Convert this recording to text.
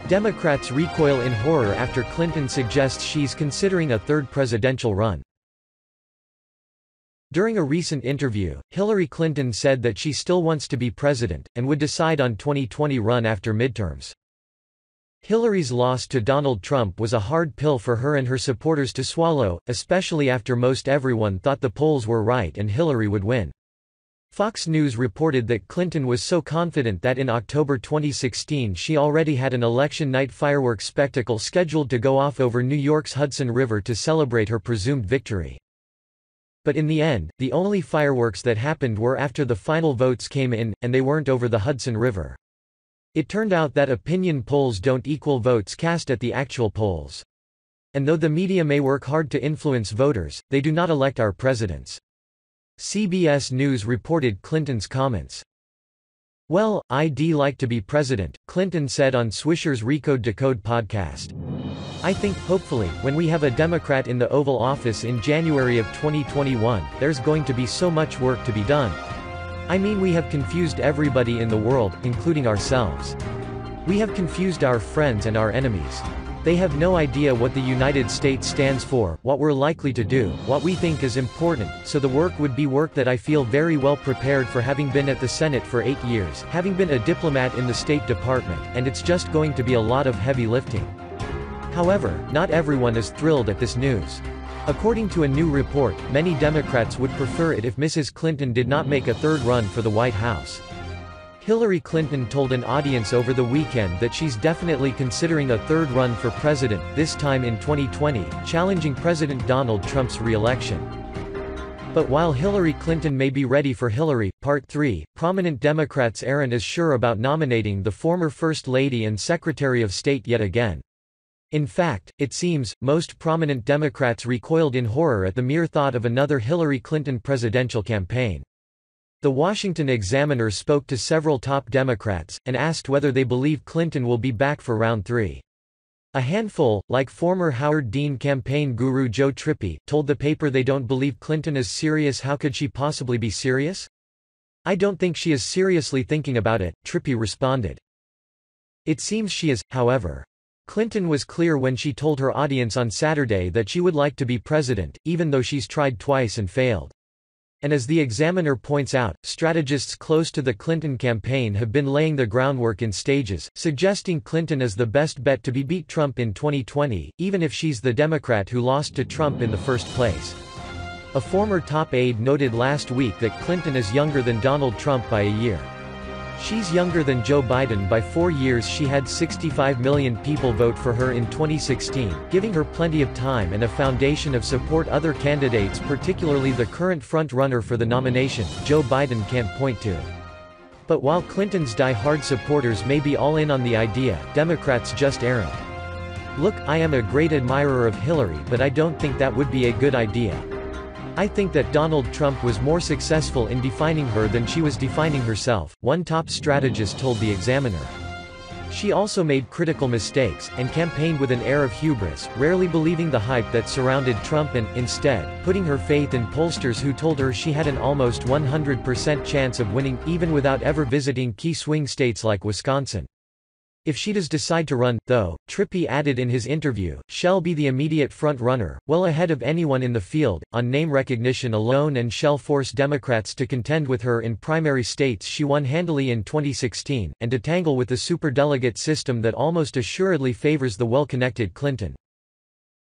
Democrats recoil in horror after Clinton suggests she's considering a third presidential run. During a recent interview, Hillary Clinton said that she still wants to be president, and would decide on 2020 run after midterms. Hillary's loss to Donald Trump was a hard pill for her and her supporters to swallow, especially after most everyone thought the polls were right and Hillary would win. Fox News reported that Clinton was so confident that in October 2016 she already had an election night fireworks spectacle scheduled to go off over New York's Hudson River to celebrate her presumed victory. But in the end, the only fireworks that happened were after the final votes came in, and they weren't over the Hudson River. It turned out that opinion polls don't equal votes cast at the actual polls. And though the media may work hard to influence voters, they do not elect our presidents. CBS News reported Clinton's comments. "Well, I'd like to be president," Clinton said on Swisher's Recode Decode podcast. "I think, hopefully, when we have a Democrat in the Oval Office in January of 2021, there's going to be so much work to be done. I mean, we have confused everybody in the world, including ourselves. We have confused our friends and our enemies. They have no idea what the United States stands for, what we're likely to do, what we think is important, so the work would be work that I feel very well prepared for, having been at the Senate for 8 years, having been a diplomat in the State Department, and it's just going to be a lot of heavy lifting." However, not everyone is thrilled at this news. According to a new report, many Democrats would prefer it if Mrs. Clinton did not make a third run for the White House. Hillary Clinton told an audience over the weekend that she's definitely considering a third run for president, this time in 2020, challenging President Donald Trump's re-election. But while Hillary Clinton may be ready for Hillary, Part 3, prominent Democrats aren't as sure about nominating the former First Lady and Secretary of State yet again. In fact, it seems, most prominent Democrats recoiled in horror at the mere thought of another Hillary Clinton presidential campaign. The Washington Examiner spoke to several top Democrats, and asked whether they believe Clinton will be back for round 3. A handful, like former Howard Dean campaign guru Joe Trippi, told the paper they don't believe Clinton is serious. How could she possibly be serious? "I don't think she is seriously thinking about it," Trippi responded. It seems she is, however. Clinton was clear when she told her audience on Saturday that she would like to be president, even though she's tried twice and failed. And as the Examiner points out, strategists close to the Clinton campaign have been laying the groundwork in stages, suggesting Clinton is the best bet to beat Trump in 2020, even if she's the Democrat who lost to Trump in the first place. A former top aide noted last week that Clinton is younger than Donald Trump by a year. She's younger than Joe Biden by 4 years. She had 65 million people vote for her in 2016, giving her plenty of time and a foundation of support other candidates, particularly the current front-runner for the nomination, Joe Biden, can't point to. But while Clinton's die-hard supporters may be all in on the idea, Democrats just aren't. "Look, I am a great admirer of Hillary, but I don't think that would be a good idea. I think that Donald Trump was more successful in defining her than she was defining herself," one top strategist told the Examiner. She also made critical mistakes, and campaigned with an air of hubris, rarely believing the hype that surrounded Trump and, instead, putting her faith in pollsters who told her she had an almost 100% chance of winning, even without ever visiting key swing states like Wisconsin. If she does decide to run, though, Trippi added in his interview, she'll be the immediate front-runner, well ahead of anyone in the field, on name recognition alone, and she'll force Democrats to contend with her in primary states she won handily in 2016, and to tangle with the superdelegate system that almost assuredly favors the well-connected Clinton.